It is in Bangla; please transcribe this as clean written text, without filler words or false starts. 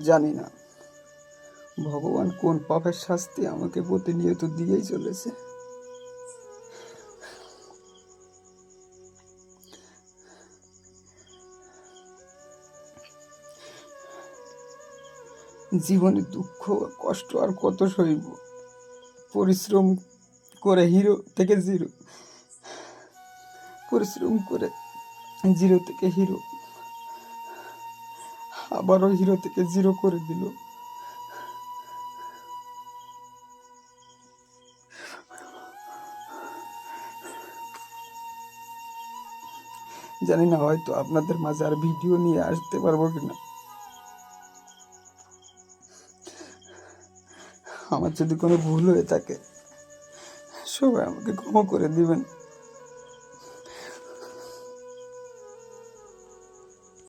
জানি না ভগবান কোন পাপের শাস্তি আমাকে প্রতিনিয়ত দিয়েই চলেছে। জীবনে দুঃখ কষ্ট আর কত সইব। পরিশ্রম করে হিরো থেকে জিরো, পরিশ্রম করে জিরো থেকে হিরো, আবারও হিরো থেকে জিরো করে দিল। জানি না হয়তো আপনাদের মাঝে আর ভিডিও নিয়ে আসতে পারবো কিনা। আমার যদি কোনো ভুল হয়ে থাকে সবাই আমাকে ক্ষমা করে দিবেন।